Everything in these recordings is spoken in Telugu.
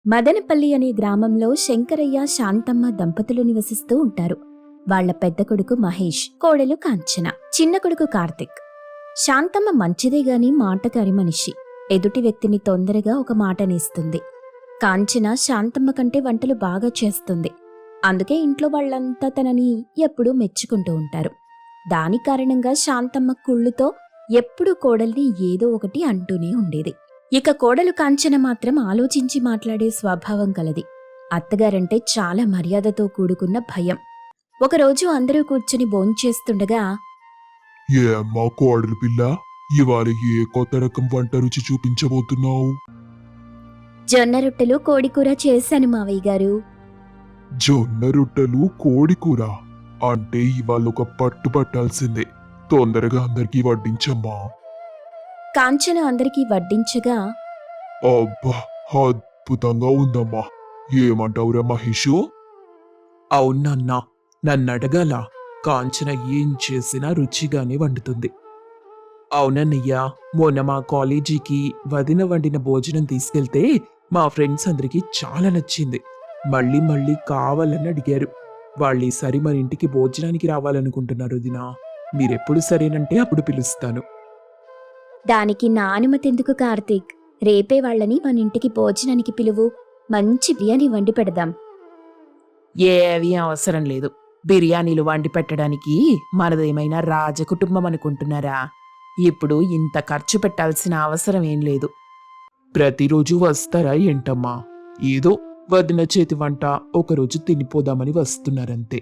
మదనపల్లి అనే గ్రామంలో శంకరయ్య శాంతమ్మ దంపతులు నివసిస్తూ ఉంటారు. వాళ్ల పెద్ద కొడుకు మహేష్, కోడలు కాంచన, చిన్న కొడుకు కార్తిక్. శాంతమ్మ మంచిదే గాని మాటకారి మనిషి. ఎదుటి వ్యక్తిని తొందరగా ఒక మాటనేస్తుంది. కాంచన శాంతమ్మ కంటే వంటలు బాగా చేస్తుంది. అందుకే ఇంట్లో వాళ్లంతా తనని ఎప్పుడూ మెచ్చుకుంటూ ఉంటారు. దాని కారణంగా శాంతమ్మ కుళ్ళుతో ఎప్పుడూ కోడల్ని ఏదో ఒకటి అంటూనే ఉండేది. ఇక కోడలు కాంచన మాత్రం ఆలోచించి మాట్లాడే స్వభావం కలది. అత్తగారంటే చాలా మర్యాదతో కూడుకున్న భయం. ఒకరోజు అందరూ కూర్చుని భోంచేస్తుండగా, ఏ అమ్మా కోడలు పిల్ల, ఇవాళ ఏ కొత్త రకం వంట రుచి చూపించబోతున్నావు? జొన్న రొట్టెలు కోడికూర చేశాను మావయ్య గారు. జొన్న రొట్టెలు కోడికూర అంటే ఇవాళ ఒక పట్టు పట్టాల్సిందే. తొందరగా అందరికీ వడ్డించమ్మా. కాంచన అందరికీ వడ్డించగా, అబ్బా, అద్భుతంగా ఉందమ్మా. ఏమంటావురా మహేషు? అవునన్నా, నన్నడగాల. కాంచన ఏం చేసినా రుచిగానే వండుతుంది. అవునన్నయ్యా, మొన్న మా కాలేజీకి వదిన వండిన భోజనం తీసుకెళ్తే మా ఫ్రెండ్స్ అందరికీ చాలా నచ్చింది. మళ్ళీ మళ్ళీ కావాలని అడిగారు. వాళ్ళు ఈసారి మన ఇంటికి భోజనానికి రావాలనుకుంటున్నారు వదినా. మీరెప్పుడు సరేనంటే అప్పుడు పిలుస్తాను. దానికి నా అనుమతెందుకు కార్తీక్? రేపే వాళ్ళని మన ఇంటికి భోజనానికి పిలువు. మంచి బిర్యానీ వండి పెడదాం. ఏవీ అవసరం లేదు. బిర్యానీలు వండి పెట్టడానికి మనదేమైనా రాజకుటుంబం అనుకుంటున్నారా? ఇప్పుడు ఇంత ఖర్చు పెట్టాల్సిన అవసరం ఏం లేదు. ప్రతిరోజు వస్తారా ఏంటమ్మా? ఏదో వదిన చేతి వంట ఒకరోజు తినిపోదామని వస్తున్నారంతే.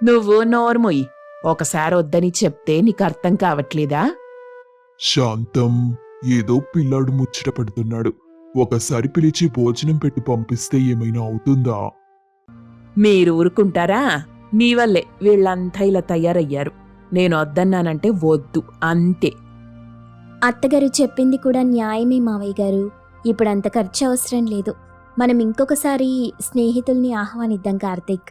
నువ్వు నోర్మొయ్యి. ఒకసారి వద్దని చెప్తే నీకు అర్థం కావట్లేదా? శాంతం, ఏదో పిల్లాడు ముచ్చట పడుతున్నాడు. ఒకసారి పిలిచి భోజనం పెట్టి పంపిస్తే ఏమైనా అవుతుందా? మీరు ఊరుకుంటారా? మీ వల్లే వీళ్ళంతా ఇలా తయారయ్యారు. నేను వద్దన్నానంటే వద్దు, అంతే. అత్తగారు చెప్పింది కూడా న్యాయమే మావయ్య గారు. ఇప్పుడంత ఖర్చు అవసరం లేదు. మనం ఇంకొకసారి స్నేహితుల్ని ఆహ్వానిద్దాం కార్తీక్.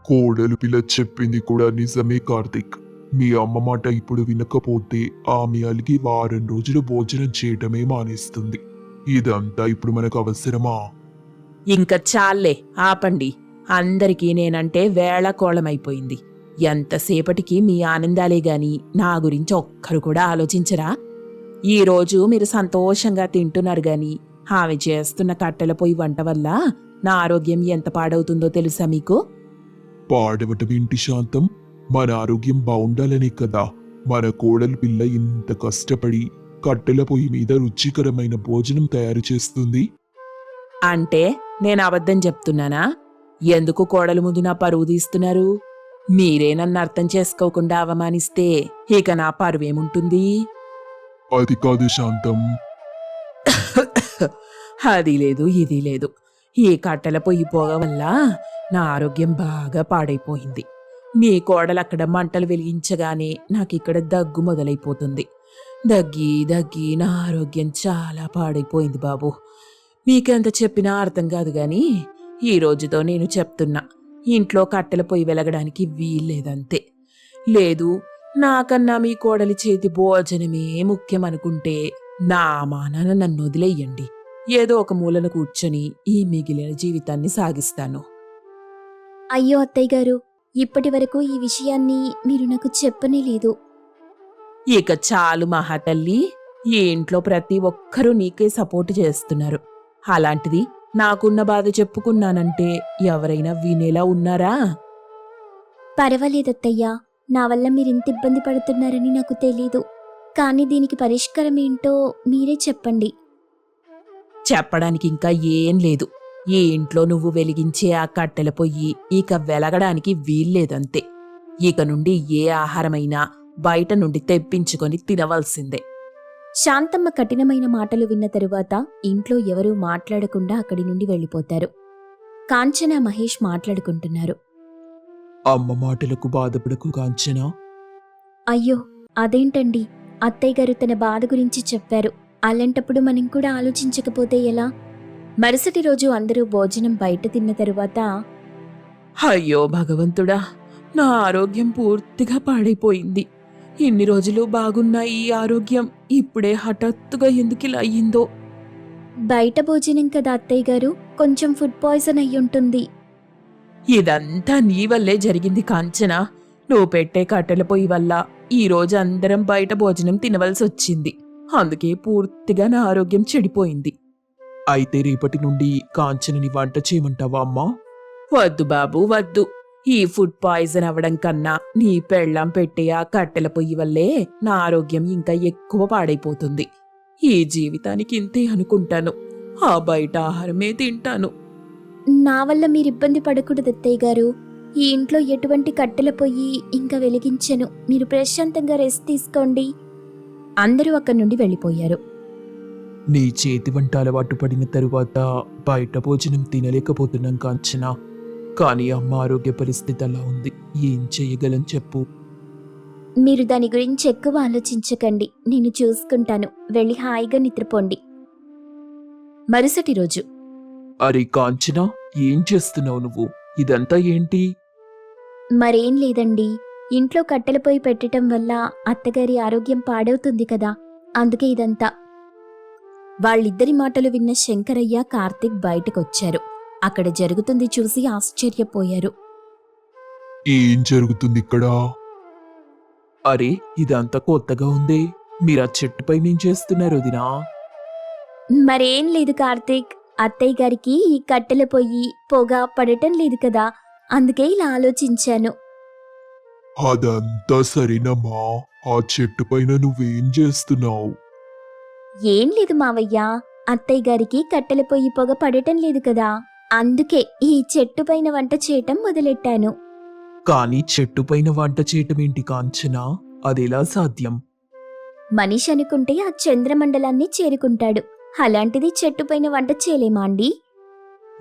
కోడలు పిల్ల చెప్పింది కూడా నిజమే కార్తిక్. మీ అమ్మ మాట ఇప్పుడు వినకపోతే ఆమె అలిగి వారం రోజులు భోజనం చేయటమే మానేస్తుంది. ఇదంతా ఇప్పుడు మనకు అవసరమా? ఇంక చాలే, ఆపండి. అందరికీ నేనంటే వేళకోళమైపోయింది. ఎంతసేపటికి మీ ఆనందాలే గాని నా గురించి ఒక్కరు కూడా ఆలోచించరా? ఈరోజు మీరు సంతోషంగా తింటున్నారు గాని ఆమె చేస్తున్న కట్టెల పొయ్యి వంట వల్ల నా ఆరోగ్యం ఎంత పాడవుతుందో తెలుసా మీకు? పాడవటం ఏంటి శాంతం? మన ఆరోగ్యం బాగుండాలనే కదా మన కోడలు పిల్ల ఇంత కష్టపడి కట్టెల పొయ్యి మీద రుచికరమైన భోజనం తయారు చేస్తుంది. అంటే నేను అబద్ధం చెప్తున్నానా? ఎందుకు కోడలు ముందు నా పరువు తీస్తున్నారు? మీరే నన్ను అర్థం చేసుకోకుండా అవమానిస్తే ఇక నా పరువేముంటుంది? అది కాదు శాంతం. అది లేదు, ఇది లేదు. ఈ కట్టెల పొయ్యి పోగ వల్ల నా ఆరోగ్యం బాగా పాడైపోయింది. మీ కోడలు అక్కడ మంటలు వెలిగించగానే నాకిక్కడ దగ్గు మొదలైపోతుంది. దగ్గి దగ్గి నా ఆరోగ్యం చాలా పాడైపోయింది బాబు. మీకెంత చెప్పినా అర్థం కాదు గాని ఈ రోజుతో నేను చెప్తున్నా, ఇంట్లో కట్టెల పొయ్యి వెలగడానికి వీల్లేదంతే. లేదు, నాకన్నా మీ కోడలి చేతి భోజనమే ముఖ్యమనుకుంటే నా మానాన నన్ను వదిలేయండి. ఏదో ఒక మూలన కూర్చొని ఈ మిగిలిన జీవితాన్ని సాగిస్తాను. అయ్యో అత్తయ్య గారు, ఇప్పటి వరకు ఈ విషయాన్ని మీరు నాకు చెప్పనే లేదు. ఇక చాలు మహాతల్లి. ఈ ఇంట్లో ప్రతి ఒక్కరూ నీకే సపోర్ట్ చేస్తున్నారు. అలాంటిది నాకున్న బాధ చెప్పుకున్నానంటే ఎవరైనా వినేలా ఉన్నారా? పర్వాలేదత్తయ్యా, నా వల్ల మీరింత ఇబ్బంది పడుతున్నారని నాకు తెలీదు. కానీ దీనికి పరిష్కారం ఏంటో మీరే చెప్పండి. చెప్పడానికి ఇంకా ఏం లేదు. ఈ ఇంట్లో నువ్వు వెలిగించే ఆ కట్టెల పొయ్యి ఇక వెలగడానికి వీల్లేదంతే. ఇక నుండి ఏ ఆహారమైనా బయట నుండి తెప్పించుకొని తినవలసిందే. శాంతమ్మ కఠినమైన మాటలు విన్న తరువాత ఇంట్లో ఎవరూ మాట్లాడకుండా అక్కడి నుండి వెళ్ళిపోతారు. కాంచన, మహేష్ మాట్లాడుకుంటున్నారు. అమ్మ మాటలకు బాధపడకు కాంచన. అయ్యో, అదేంటండి? అత్తయ్య గారు తన బాధ గురించి చెప్పారు. అలాంటప్పుడు మనం కూడా ఆలోచించకపోతే ఎలా? మరుసటి రోజు అందరూ భోజనం బయట తిన్న తరువాత, అయ్యో భగవంతుడా, నా ఆరోగ్యం పూర్తిగా పాడైపోయింది. ఇన్ని రోజులు బాగున్న ఈ ఆరోగ్యం ఇప్పుడే హఠాత్తుగా ఎందుకిలా అయ్యిందో? బయట భోజనం కదా అత్తయ్య గారు, కొంచెం ఫుడ్ పాయిజన్ అయ్యుంటుంది. ఇదంతా నీ వల్లే జరిగింది కాంచన. నువ్వు పెట్టే కట్టెల పొయ్యి వల్ల ఈ రోజు అందరం బయట భోజనం తినవలసి వచ్చింది. అందుకే పూర్తిగా నా ఆరోగ్యం చెడిపోయింది. అయితే రేపటి నుండి కాంచనని వంట చేయమంటావా అమ్మా? వద్దు బాబు వద్దు. ఈ ఫుడ్ పాయిజన్ అవ్వడం కన్నా నీ పెళ్ళాం పెట్టే ఆ కట్టెల పొయ్యి వల్లే నా ఆరోగ్యం ఇంకా ఎక్కువ పాడైపోతుంది. ఈ జీవితానికి ఇంతే అనుకుంటాను. ఆ బయట ఆహారమే తింటాను. నా వల్ల మీరు ఇబ్బంది పడకూడదు అత్తయ్య గారు. ఈ ఇంట్లో ఎటువంటి కట్టెల పొయ్యి ఇంకా వెలిగించను. మీరు ప్రశాంతంగా రెస్ట్ తీసుకోండి. అందరూ అక్కడి నుండి వెళ్ళిపోయారు. నీ చేతి వంట అలవాటు పడిన తరువాత బయట భోజనం తినలేకపోతున్నాం కాంచన. కానీ అమ్మ ఆరోగ్య పరిస్థితి అలా ఉంది. ఏం చేయగలం చెప్పు? మీరు దాని గురించి ఎక్కువ ఆలోచించకండి. నేను చూసుకుంటాను. వెళ్ళి హాయిగా నిద్రపోండి. మరుసటి రోజు అరే కాంచన, ఏం చేస్తున్నావు నువ్వు? ఇదంతా ఏంటి? మరేం లేదండి. ఇంట్లో కట్టెల పొయ్యి పెట్టడం వల్ల అత్తగారి ఆరోగ్యం పాడవుతుంది కదా, అందుకే ఇదంతా. వాళ్ళిద్దరి మాటలు విన్న శంకరయ్య, కార్తీక్ బయటకొచ్చారు. అక్కడ జరుగుతుంది చూసి ఆశ్చర్యపోయారు. ఏం జరుగుతుంది ఇక్కడ? అరే, ఇదంతా కొత్తగా ఉందే. మీరా చెట్టుపై ఏం చేస్తున్నారు వదినా? మరేం లేదు కార్తీక్, అత్తయ్య గారికి ఈ కట్టెల పొయ్యి పొగ పడటం లేదు కదా, అందుకే ఇలా ఆలోచించాను. అదంతా సరేనమ్మా. ఆ చెట్టు పైన నువ్వేం చేస్తున్నావు? ఏం లేదు మావయ్య, అత్తయ్య గారికి కట్టెల పొయ్యి పొగ పడటం లేదు కదా, అందుకే ఈ చెట్టు పైన వంట చేయటం మొదలెట్టాను. కానీ చెట్టు పైన వంట చేయటం ఏంటి కాంచన? అదెలా సాధ్యం? మనిషి అనుకుంటే ఆ చంద్రమండలాన్ని చేరుకుంటాడు. అలాంటిది చెట్టు పైన వంట చేయలేమా అండి?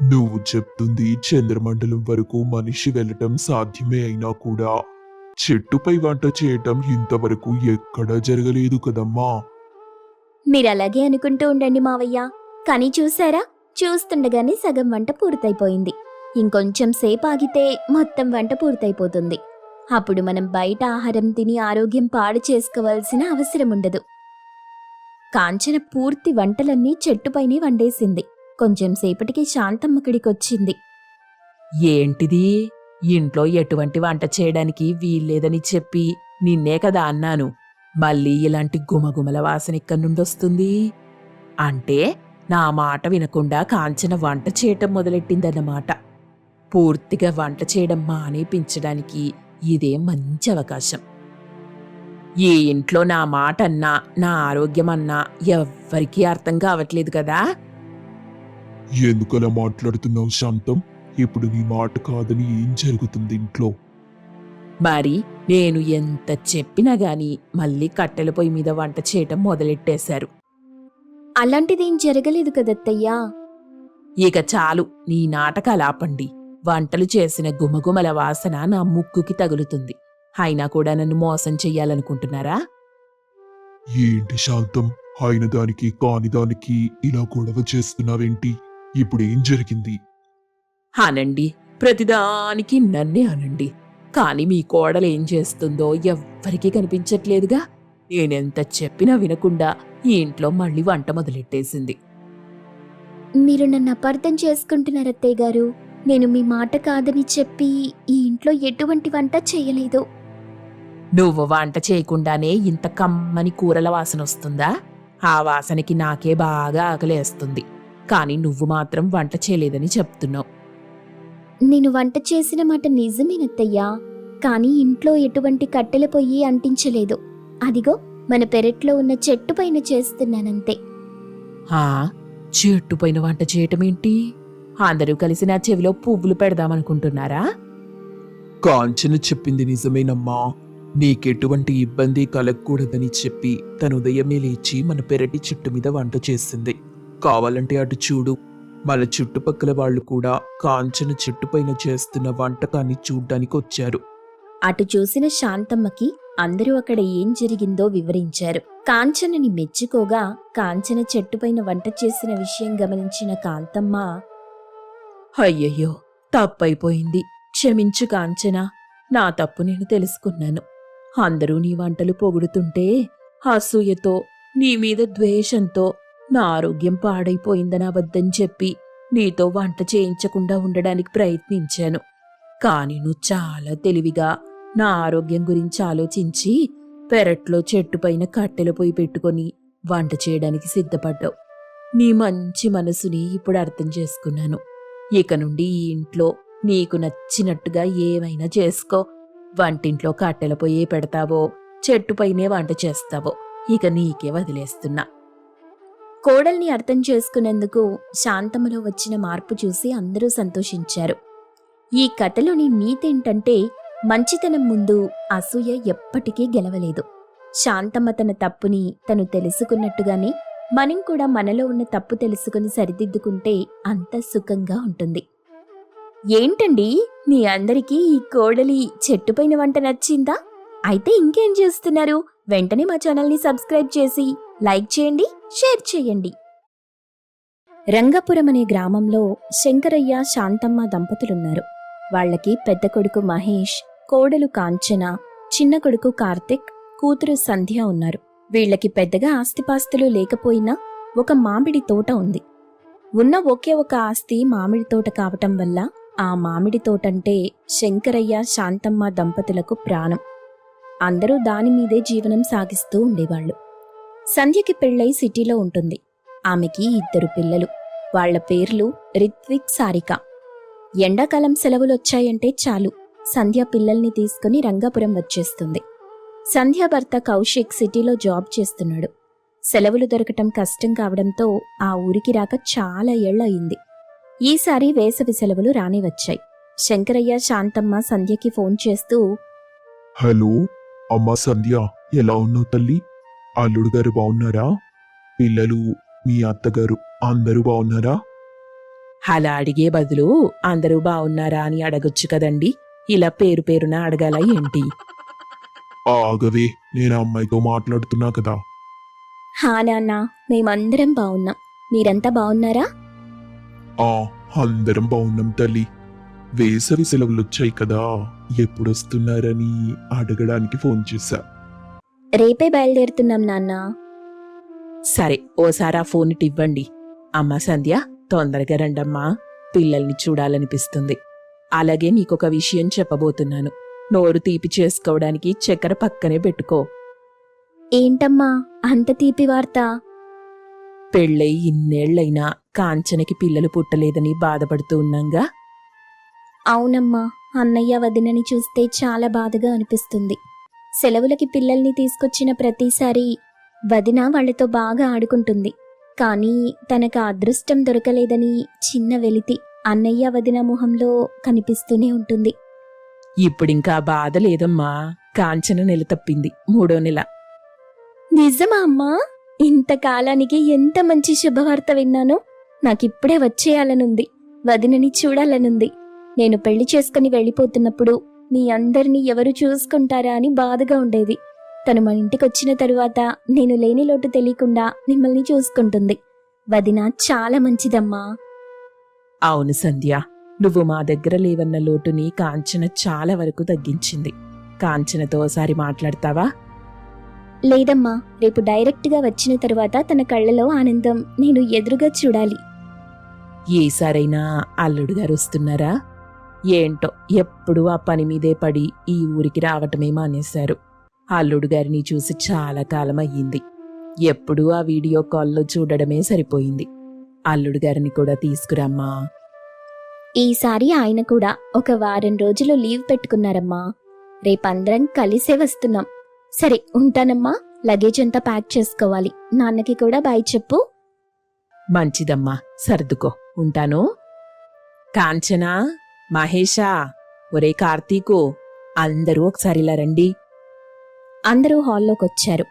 నువ్వు చెప్తుంది చంద్రమండలం వరకు మనిషి వెళ్ళటం సాధ్యమే అయినా కూడా చెట్టుపై వంట చేయటం ఇంతవరకు ఎక్కడా జరగలేదు కదమ్మా. మీరలాగే అనుకుంటూ ఉండండి మావయ్య. కానీ చూసారా, చూస్తుండగానే సగం వంట పూర్తయిపోయింది. ఇంకొంచెం సేపు ఆగితే మొత్తం వంట పూర్తయిపోతుంది. అప్పుడు మనం బయట ఆహారం తిని ఆరోగ్యం పాడు చేసుకోవాల్సిన అవసరం ఉండదు. కాంచన పూర్తి వంటలన్నీ చెట్టుపైనే వండేసింది. కొంచెం సేపటికి శాంతమ్మక్కడికొచ్చింది. ఏంటిది? ఇంట్లో ఎటువంటి వంట చేయడానికి వీల్లేదని చెప్పి నిన్నే కదా అన్నాను. మళ్ళీ ఇలాంటి గుమగుమల వాసన ఇక్కడి నుండొస్తుంది. అంటే నా మాట వినకుండా కాంచన వంట చేయటం మొదలెట్టిందన్నమాట. పూర్తిగా వంట చేయడం మానేపించడానికి ఇదే మంచి అవకాశం. ఈ ఇంట్లో నా మాట అన్నా, నా ఆరోగ్యం అన్నా ఎవ్వరికీ అర్థం కావట్లేదు కదా. ఎందుకలా మాట్లాడుతున్నావు శాంతం? ఇప్పుడు నీ మాట కాదని ఏం జరుగుతుంది ఇంట్లో? మరి నేను ఎంత చెప్పినా గాని మళ్ళీ కట్టెల పొయ్యి మీద వంట చేయటం మొదలెట్టేశారు. అలాంటిదేం జరగలేదు కదత్తయ్యా. ఇక చాలు, నీ నాటకాలు ఆపండి. వంటలు చేసిన గుమగుమల వాసన నా ముక్కుకి తగులుతుంది. అయినా కూడా నన్ను మోసం చెయ్యాలనుకుంటున్నారా? ఏంటి శాంతం, అయిన దానికి కాని దానికి ఇలా గొడవ చేస్తున్నావేంటి? ఇప్పుడేం జరిగింది? అనండి, ప్రతిదానికి నన్నే అనండి. కాని మీ కోడలేం చేస్తుందో ఎవ్వరికీ కనిపించట్లేదుగా. నేనెంత చెప్పినా వినకుండా ఈ ఇంట్లో మళ్ళీ వంట మొదలెట్టేసింది. మీరు నన్ను అపార్థం చేసుకుంటున్నారత్తయ్య గారు. నేను మీ మాట కాదని చెప్పి ఈ ఇంట్లో ఎటువంటి వంట చేయలేదు. నువ్వు వంట చేయకుండానే ఇంత కమ్మని కూరల వాసన వస్తుందా? ఆ వాసనకి నాకే బాగా ఆకలేస్తుంది. కాని నువ్వు మాత్రం వంట చేయలేదని చెప్తున్నావు. నేను వంట చేసిన మాట నిజమేనత్తయ్యా, కానీ ఇంట్లో ఎటువంటి కట్టెల పొయ్యి అంటించలేదు. అదిగో మన పెరట్లో ఉన్న చెట్టు పైన చేస్తున్నానంతే. ఆ చెట్టు పైన వంట చేయటమేంటి? అందరూ కలిసి నా చెవిలో పువ్వులు పెడదామనుకుంటున్నారా? కాంచన చెప్పింది నిజమేనమ్మా. నీకెటువంటి ఇబ్బంది కలగకూడదని చెప్పి తను ఉదయమే లేచి మన పెరటి చెట్టు మీద వంట చేసింది. కావాలంటే అటు చూడు, మన చుట్టుపక్కల వాళ్ళు కూడా కాంచన చెట్టుపైన చేస్తున్న వంటకాన్ని చూడ్డానికి వచ్చారు. అటు చూసిన శాంతమ్మకి అందరూ అక్కడ ఏం జరిగిందో వివరించారు. కాంచనని మెచ్చుకోగా కాంచన చెట్టుపైన వంట చేసిన విషయం గమనించిన కాంతమ్మ, అయ్యయ్యో, తప్పైపోయింది. క్షమించు కాంచన. నా తప్పు నేను తెలుసుకున్నాను. అందరూ నీ వంటలు పొగుడుతుంటే అసూయతో, నీ మీద ద్వేషంతో నా ఆరోగ్యం పాడైపోయిందని అబద్ధం చెప్పి నీతో వంట చేయించకుండా ఉండడానికి ప్రయత్నించాను. కాని నువ్వు చాలా తెలివిగా నా ఆరోగ్యం గురించి ఆలోచించి పెరట్లో చెట్టుపైన కట్టెల పొయ్యి పెట్టుకొని వంట చేయడానికి సిద్ధపడ్డావు. నీ మంచి మనసుని ఇప్పుడు అర్థం చేసుకున్నాను. ఇక నుండి ఈ ఇంట్లో నీకు నచ్చినట్టుగా ఏమైనా చేసుకో. వంటింట్లో కట్టెల పొయ్యే పెడతావో చెట్టుపైనే వంట చేస్తావో ఇక నీకే వదిలేస్తున్నా. కోడల్ని అర్థం చేసుకునేందుకు శాంతమ్మలో వచ్చిన మార్పు చూసి అందరూ సంతోషించారు. ఈ కథలోని నీతేంటంటే మంచితనం ముందు అసూయ ఎప్పటికీ గెలవలేదు. శాంతమ్మ తన తప్పుని తను తెలుసుకున్నట్టుగానే మనం కూడా మనలో ఉన్న తప్పు తెలుసుకుని సరిదిద్దుకుంటే అంత సుఖంగా ఉంటుంది. ఏంటండి, మీ అందరికీ ఈ కోడలి చెట్టుపైన వంట నచ్చిందా? అయితే ఇంకేం చేస్తున్నారు? వెంటనే మా ఛానల్ని సబ్స్క్రైబ్ చేసి లైక్ చేయండి, షేర్ చేయండి. రంగపురం అనే గ్రామంలో శంకరయ్య, శాంతమ్మ దంపతులున్నారు. వాళ్ళకి పెద్ద కొడుకు మహేష్, కోడలు కాంచన, చిన్న కొడుకు కార్తిక్, కూతురు సంధ్య ఉన్నారు. వీళ్ళకి పెద్దగా ఆస్తిపాస్తులు లేకపోయినా ఒక మామిడి తోట ఉంది. ఉన్న ఒకే ఒక ఆస్తి మామిడి తోట కావటం వల్ల ఆ మామిడి తోటంటే శంకరయ్య, శాంతమ్మ దంపతులకు ప్రాణం. అందరూ దానిమీదే జీవనం సాగిస్తూ ఉండేవాళ్లు. సంధ్యకి పెళ్ళై సిటీలో ఉంటుంది. ఆమెకి 2 పిల్లలు. వాళ్ల పేర్లు రిత్విక్, సారిక. ఎండాకాలం సెలవులొచ్చాయంటే చాలు సంధ్య పిల్లల్ని తీసుకుని రంగాపురం వచ్చేస్తుంది. సంధ్య భర్త కౌశిక్ సిటీలో జాబ్ చేస్తున్నాడు. సెలవులు దొరకటం కష్టం కావడంతో ఆ ఊరికి రాక చాలా ఏళ్లయింది. ఈసారి వేసవి సెలవులు రానే వచ్చాయి. శంకరయ్య, శాంతమ్మ సంధ్యకి ఫోన్ చేస్తూ, హలో అమ్మా సంధ్య, ఎలా ఉన్నావు తల్లి? అల్లుడు గారు బాగున్నారా? పిల్లలు, మీ అత్తగారు అందరూ బాగున్నారా? అలా అడిగే బదులు అందరూ బావున్నారా అని అడగొచ్చు కదండి. ఇలా పేరు పేరున అడగాల ఏంటి? ఆగవే, నేను ఆ అమ్మాయితో మాట్లాడుతున్నా కదా. హా నాన్న, మేమందరం బావున్నాం. మీరంతా బావున్నారా? ఆ అందరం బాగున్నాం తల్లి. వేసవి సెలవులొచ్చాయి కదా, ఎప్పుడొస్తున్నారని అడగడానికి ఫోన్ చేశా. రేపే బయలుదేరుతున్నాం నాన్నా. సరే, ఓసారి ఆ ఫోన్ ఇటు ఇవ్వండి. అమ్మా సంధ్య, తొందరగా రండమ్మా, పిల్లల్ని చూడాలనిపిస్తుంది. అలాగే నీకొక విషయం చెప్పబోతున్నాను. నోరు తీపి చేసుకోవడానికి చక్కెర పక్కనే పెట్టుకో. ఏంటమ్మా అంత తీపి వార్త? పెళ్ళై ఇన్నేళ్లైనా కాంచనకి పిల్లలు పుట్టలేదని బాధపడుతూ ఉన్నాంగా. అవునమ్మా, అన్నయ్య వదినని చూస్తే చాలా బాధగా అనిపిస్తుంది. సెలవులకి పిల్లల్ని తీసుకొచ్చిన ప్రతిసారి వదిన వాళ్లతో బాగా ఆడుకుంటుంది. కానీ తనకు అదృష్టం దొరకలేదని చిన్న వెలితి అన్నయ్య వదిన మొహంలో కనిపిస్తూనే ఉంటుంది. ఇప్పుడింకా బాధ లేదమ్మా. కాంచన నెల తప్పింది, 3వ నెల. నిజమా అమ్మా? ఇంతకాలానికి ఎంత మంచి శుభవార్త విన్నానో. నాకిప్పుడే వచ్చేయాలనుంది, వదినని చూడాలనుంది. నేను పెళ్లి చేసుకుని వెళ్ళిపోతున్నప్పుడు మీ అందరినీ ఎవరు చూసుకుంటారా అని బాధగా ఉండేది. తను మన ఇంటికొచ్చిన తరువాత నేను లేని లోటు తెలియకుండా మిమ్మల్ని చూసుకుంటుంది. వదిన చాలా మంచిదమ్మా. అవును సంధ్య, నువ్వు మా దగ్గర లేవన్న లోటుని కాంచన చాలా వరకు తగ్గించింది. కాంచనతో ఒకసారి మాట్లాడతావా? లేదమ్మా, రేపు డైరెక్ట్గా వచ్చిన తరువాత తన కళ్ళలో ఆనందం నేను ఎదురుగా చూడాలి. ఏసారైనా అల్లుడు గారు వస్తున్నారా? ఏంటో ఎప్పుడూ ఆ పని మీదే పడి ఈ ఊరికి రావటమే మానేశారు. అల్లుడు గారిని చూసి చాలా కాలం అయ్యింది. ఎప్పుడూ ఆ వీడియో కాల్లో చూడడమే సరిపోయింది. అల్లుడు గారిని కూడా తీసుకురమ్మా. ఈసారి ఆయన కూడా ఒక వారం రోజులు లీవ్ పెట్టుకున్నారమ్మా. రేపందరం కలిసే వస్తున్నాం. సరే ఉంటానమ్మా, లగేజ్ అంతా ప్యాక్ చేసుకోవాలి. నాన్నకి కూడా బాయ్ చెప్పు. మంచిదమ్మా, సర్దుకో, ఉంటాను. కాంచనా, మహేషా, ఒరే కార్తీకు, అందరూ ఒకసారిలా రండి. అందరూ హాల్లోకొచ్చారు.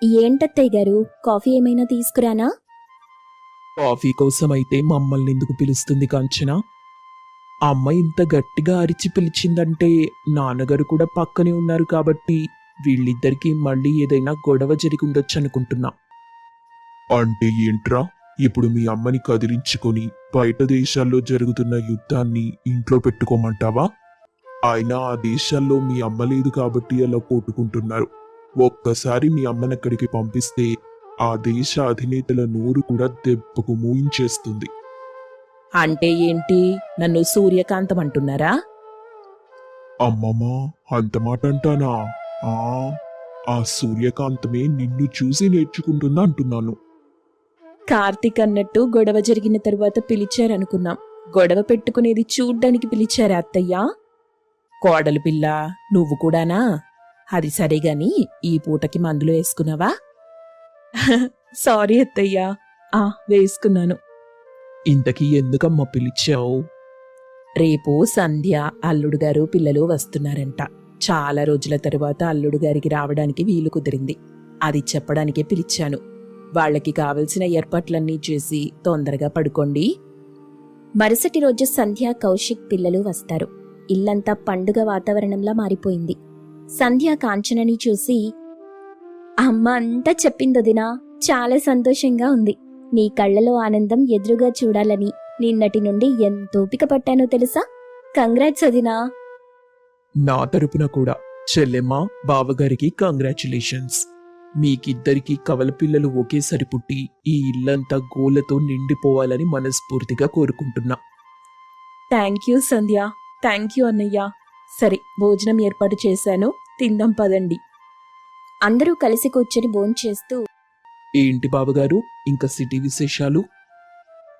ఏంటత్తయ్య గారు, కాఫీ ఏమైనా తీసుకురానా? కాఫీ కోసం అయితే మమ్మల్ని ఎందుకు పిలుస్తుంది కాంచన? అమ్మ ఇంత గట్టిగా అరిచి పిలిచిందంటే నాన్నగారు కూడా పక్కనే ఉన్నారు కాబట్టి వీళ్ళిద్దరికీ మళ్ళీ ఏదైనా గొడవ జరిగి ఉండొచ్చు అనుకుంటున్నా. అంటే ఏంట్రా? ఇప్పుడు మీ అమ్మని కదిలించుకొని బయట దేశాల్లో జరుగుతున్న యుద్ధాన్ని ఇంట్లో పెట్టుకోమంటావా? అయినా ఆ దేశాల్లో మీ అమ్మ లేదు కాబట్టి అలా కొట్టుకుంటున్నారు. ఒక్కసారి మీ అమ్మనక్కడికి పంపిస్తే ఆ దేశ అధినేతల నోరు కూడా దెబ్బకు మూయించేస్తుంది. అంటే ఏంటి, నన్ను సూర్యకాంతం అంటున్నారా? అమ్మమ్మా, అంత మాట అంటానా? ఆ ఆ సూర్యకాంతమే నిన్ను చూసి నేర్చుకుంటుందా అంటున్నాను. కార్తీక్ అన్నట్టు గొడవ జరిగిన తరువాత పిలిచారనుకున్నాం. గొడవ పెట్టుకునేది చూడ్డానికి పిలిచారా అత్తయ్యా? కోడలు పిల్ల, నువ్వు కూడానా? అది సరే గాని ఈ పూటకి మందులు వేసుకున్నావా? సారీ అత్తయ్యా, వేసుకున్నాను. ఇంతకీ ఎందుకమ్మా పిలిచావు? రేపు సంధ్య, అల్లుడు గారు, పిల్లలు వస్తున్నారంట. చాలా రోజుల తరువాత అల్లుడు గారికి రావడానికి వీలు కుదిరింది. అది చెప్పడానికే పిలిచాను. వాళ్ళకి కావలసిన ఏర్పాట్లన్నీ చేసి తొందరగా పడుకోండి. మరుసటి రోజు సంధ్య, కౌశిక్ పిల్లలు వస్తారు. ఇల్లంతా పండుగ వాతావరణంలా మారిపోయింది. సంధ్య కాంచనని చూసి, అమ్మ అంతా చెప్పిందొదినా, చాలా సంతోషంగా ఉంది. నీ కళ్ళలో ఆనందం ఎదురుగా చూడాలని నిన్నటి నుండి ఎంత ఓపిక పట్టానో తెలుసా? కంగ్రాట్స్ వదినా. నా తరపున కూడా చెల్లెమ్మ, బావగారికి కంగ్రాచులేషన్స్. మీకిద్దరికి కవల పిల్లలు ఒకేసారి పుట్టి ఈ ఇల్లంతా గోలతో నిండిపోవాలని మనస్ఫూర్తిగా కోరుకుంటున్నా. Thank you Sandhya. Thank you అన్నయ్య. సరే, భోజనం ఏర్పాటు చేశాను, తిందాం పదండి. అందరూ కలిసి కూర్చొని భోంచేస్తూ, ఏంటి బావగారు, ఇంకా సిటీ విశేషాలు?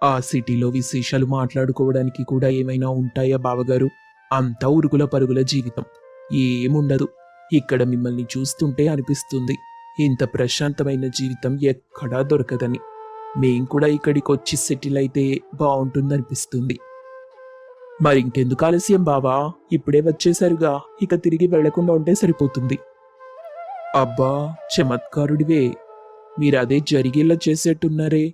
ఆ సిటీలో విశేషాలు మాట్లాడుకోవడానికి కూడా ఏమైనా ఉంటాయా బావగారు? అంతా ఉరుగుల పరుగుల జీవితం, ఏముండదు. ఇక్కడ మిమ్మల్ని చూస్తుంటే అనిపిస్తుంది ఇంత ప్రశాంతమైన జీవితం ఎక్కడా దొరకదని. మేం కూడా ఇక్కడికి వచ్చి సెటిల్ అయితే బాగుంటుందనిపిస్తుంది. మరింకెందుకు ఆలస్యం బావా, ఇప్పుడే వచ్చేసరిగా, ఇక తిరిగి వెళ్లకుండా ఉంటే సరిపోతుంది. అబ్బా, చమత్కారుడివే. మీరదే జరిగేలా చేసేట్టున్నారే.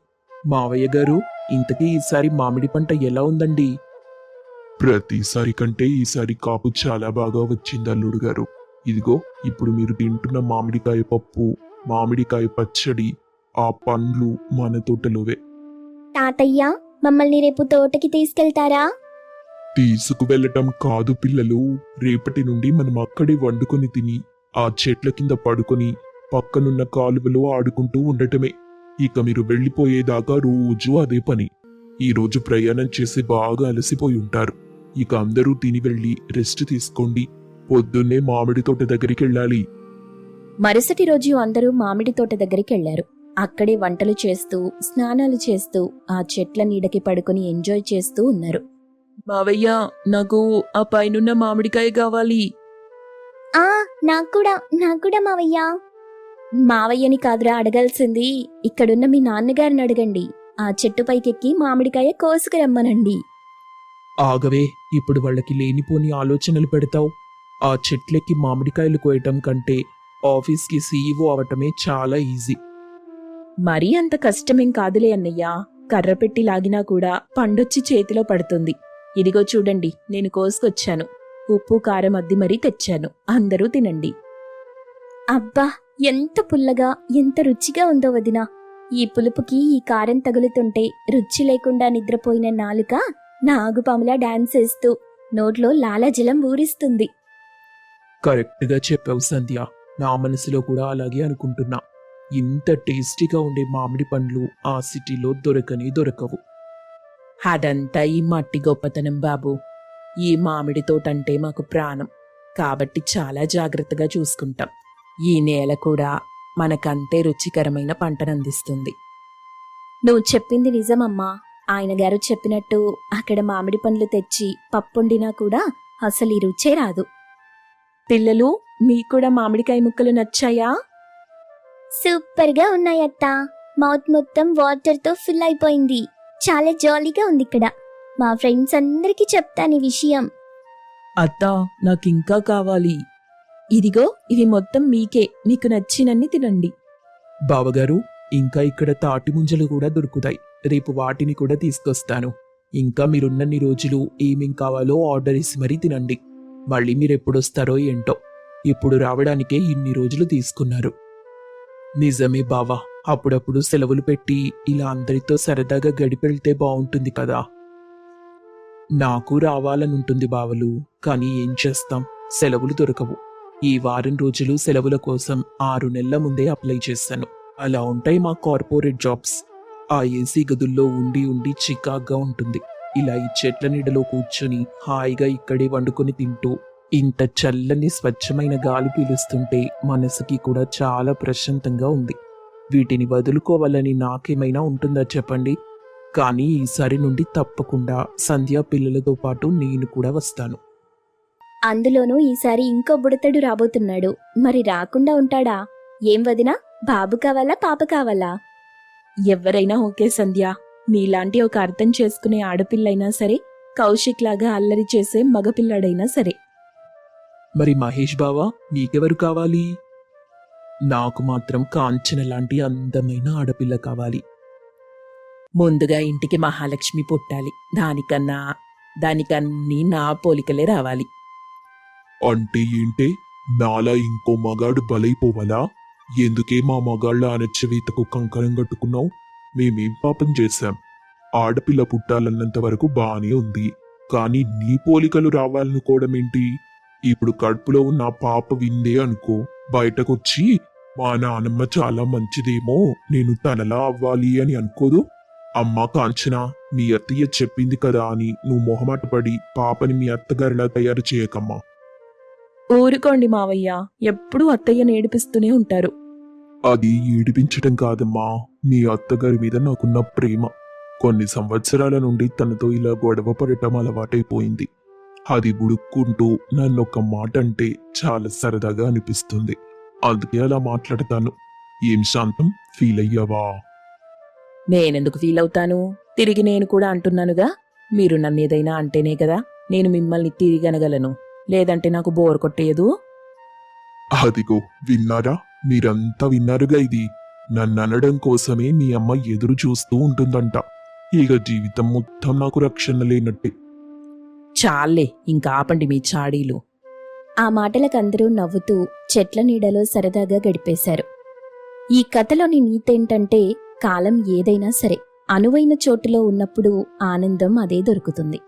మావయ్య గారు, ఇంతకీ ఈసారి మామిడి పంట ఎలా ఉందండి? ప్రతిసారి కంటే ఈసారి కాపు చాలా బాగా వచ్చింది అల్లుడు గారు. ఇదిగో ఇప్పుడు మీరు తింటున్న మామిడికాయ పప్పు, మామిడికాయ పచ్చడి, ఆ పండ్లు మన తోటలోవే. తాతయ్య, మమ్మల్ని రేపు తోటకి తీసుకెళ్తారా? తీసుకువెళ్ళటం కాదు పిల్లలు, రేపటి నుండి మనం అక్కడే వండుకొని తిని ఆ చెట్ల కింద పడుకొని పక్కనున్న కాలువలో ఆడుకుంటూ ఉండటమే. ఇక మీరు వెళ్ళిపోయేదాకా రోజూ అదే పని. ఈ రోజు ప్రయాణం చేసి బాగా అలసిపోయి ఉంటారు. ఇక అందరూ తిని వెళ్ళి రెస్ట్ తీసుకోండి. పొద్దున్నే మామిడి తోట దగ్గరికి వెళ్ళాలి. మరుసటి రోజు అందరూ మామిడి తోట దగ్గరికి వెళ్లారు. అక్కడే వంటలు చేస్తూ, స్నానాలు చేస్తూ, ఆ చెట్ల నీడకి పడుకొని ఎంజాయ్ చేస్తూ ఉన్నారు. మావయ్య, నాకు ఆ పైనున్న మామిడికాయ కావాలి. నాకు కూడా మావయ్య. మావయ్యని కాదురా అడగాల్సింది, ఇక్కడున్న మీ నాన్నగారిని అడగండి. ఆ చెట్టు పైకెక్కి మామిడికాయ కోసుకురమ్మనండి. ఆగవే, ఇప్పుడు వాళ్ళకి లేనిపోని ఆలోచనలు పెడతావు. ఆ చెట్లెక్కి మామిడికాయలు కోయటం కంటే ఆఫీస్కి సీఈఓ అవటమే చాలా ఈజీ. మరీ అంత కష్టమేం కాదులే అన్నయ్య. కర్ర పెట్టి లాగినా కూడా పండొచ్చి చేతిలో పడుతుంది. ఇదిగో చూడండి, నేను కోసుకొచ్చాను. ఉప్పు కారం అద్ది మరీ తెచ్చాను, అందరూ తినండి. అబ్బా, ఎంత పుల్లగా, ఎంత రుచిగా ఉందో వదినా. ఈ పులుపుకి ఈ కారం తగులుతుంటే రుచి లేకుండా నిద్రపోయిన నాలుక నాగుపాములా డాన్స్ వేస్తూ నోట్లో లాలాజలం ఊరిస్తుంది. కరెక్ట్గా చెప్పావు సంధ్య. నా మనసులో కూడా అలాగే అనుకుంటున్నా. ఇంత టేస్టీగా ఉండే మామిడి పండ్లు ఆ సిటీలో దొరకవు. అదంతా ఈ మట్టి గొప్పతనం బాబు. ఈ మామిడి తోటంటే మాకు ప్రాణం, కాబట్టి చాలా జాగ్రత్తగా చూసుకుంటాం. ఈ నేల కూడా మనకంతే రుచికరమైన పంటనందిస్తుంది. నువ్వు చెప్పింది నిజమమ్మా. ఆయన గారు చెప్పినట్టు అక్కడ మామిడి పండ్లు తెచ్చి పప్పొండినా కూడా అసలు ఈ రుచే రాదు. పిల్లలు, మీకు కూడా మామిడికాయ ముక్కలు నచ్చాయా? సూపర్గా ఉన్నాయత్తా. మౌత్ మొత్తం వాటర్తో ఫిల్ అయిపోయింది. చాలా జాలీగా ఉంది ఇక్కడ. మా ఫ్రెండ్స్ అందరికీ చెప్తాను ఈ విషయం. అత్తా, నాకింకా కావాలి. ఇదిగో, ఇవి మొత్తం మీకే, మీకు నచ్చినన్ని తినండి. బావగారు, ఇంకా ఇక్కడ తాటి ముంజలు కూడా దొరుకుతాయి. రేపు వాటిని కూడా తీసుకొస్తాను. ఇంకా మీరున్నన్ని రోజులు ఏమేం కావాలో ఆర్డర్ ఇసి మరీ తినండి. మళ్ళీ మీరెప్పుడొస్తారో ఏంటో. ఇప్పుడు రావడానికే ఇన్ని రోజులు తీసుకున్నారు. నిజమే బావా, అప్పుడప్పుడు సెలవులు పెట్టి ఇలా అందరితో సరదాగా గడిపెళ్తే బావుంటుంది కదా. నాకు రావాలనుంటుంది బావలు, కానీ ఏం చేస్తాం, సెలవులు దొరకవు. ఈ వారం రోజులు సెలవుల కోసం 6 నెలల ముందే అప్లై చేశాను. అలా ఉంటాయి మా కార్పొరేట్ జాబ్స్. ఆ ఏసీ గదుల్లో ఉండి ఉండి చికాగ్గా ఉంటుంది. ఇలా ఈ చెట్ల నీడలో కూర్చొని హాయిగా ఇక్కడే వండుకొని తింటూ ఇంత చల్లని స్వచ్ఛమైన గాలి పీలుస్తుంటే మనసుకి కూడా చాలా ప్రశాంతంగా ఉంది. వీటిని వదులుకోవాలని నాకేమైనా ఉంటుందా చెప్పండి? కానీ ఈసారి నుండి తప్పకుండా సంధ్య పిల్లలతో పాటు నేను కూడా వస్తాను. అందులోనూ ఈసారి ఇంకో బుడతడు రాబోతున్నాడు. మరి రాకుండా ఉంటాడా? ఏం వదినా, బాబు కావాలా పాప కావాలా? ఎవరైనా ఓకే సంధ్య. నీలాంటి ఒక అర్థం చేసుకునే ఆడపిల్లైనా సరే, కౌశిక్ లాగా అల్లరి చేసే మగపిల్లాడైనా సరే. మరి మహేష్ బావా, నీకెవరు కావాలి? నాకు మాత్రం కాంచన లాంటి అందమైన ఆడపిల్ల కావాలి. ముందుగా ఇంటికి మహాలక్ష్మి పుట్టాలి. దానికన్నీ నా పోలికలే రావాలి. అంటే ఏంటే, నాలా ఇంకో మగాడు బలైపోవాలా? ఎందుకే మా మగాళ్ళ అణచివేతకు కంకణం కట్టుకున్నావు? మేమేం పాపం చేశాం? ఆడపిల్ల పుట్టాలన్నంత వరకు బానే ఉంది, కానీ నీ పోలికలు రావాలనుకోవడం ఏంటి? ఇప్పుడు కడుపులో ఉన్న ఆ పాప విందే అనుకో, బయటకొచ్చి మా నానమ్మ చాలా మంచిదేమో, నేను తనలా అవ్వాలి అని అనుకోదు. అమ్మా కాంచన, మీ అత్తయ్య చెప్పింది కదా అని నువ్వు మొహమాట పడి పాపని మీ అత్తగారిలా తయారు చేయకమ్మా. ఊరుకోండి మావయ్య, ఎప్పుడూ అత్తయ్యని ఏడిపిస్తూనే ఉంటారు. అది ఏడిపించటం కాదమ్మా, మీ అత్తగారి మీద నాకున్న ప్రేమ. కొన్ని సంవత్సరాల నుండి తనతో ఇలా గొడవ పడటం అలవాటైపోయింది. అది బుడుక్కుంటూ నన్నొక్క మాట అంటే చాలా సరదాగా అనిపిస్తుంది. అందుకే అలా మాట్లాడతాను. ఏం శాంతం, ఫీల్ అయ్యావా? నేనెందుకు ఫీల్ అవుతాను? తిరిగి నేను కూడా అంటున్నానుగా. మీరు నన్నేదైనా అంటేనే కదా నేను మిమ్మల్ని తిరిగి అనగలను. లేదంటే నాకు బోర్ కొట్టేయదు. అదిగో విన్నారా? మీరంతా విన్నారుగా ఇది. నన్ను అనడం కోసమే మీ అమ్మ ఎదురు చూస్తూ ఉంటుందంట. ఇక జీవితం మొత్తం నాకు రక్షణ లేనట్టే. చాలే, ఇంకా ఆపండి మీ చాడీలు. ఆ మాటలకందరూ నవ్వుతూ చెట్ల నీడలో సరదాగా గడిపేశారు. ఈ కథలోని నీతేంటంటే, కాలం ఏదైనా సరే అనువైన చోటులో ఉన్నప్పుడు ఆనందం అదే దొరుకుతుంది.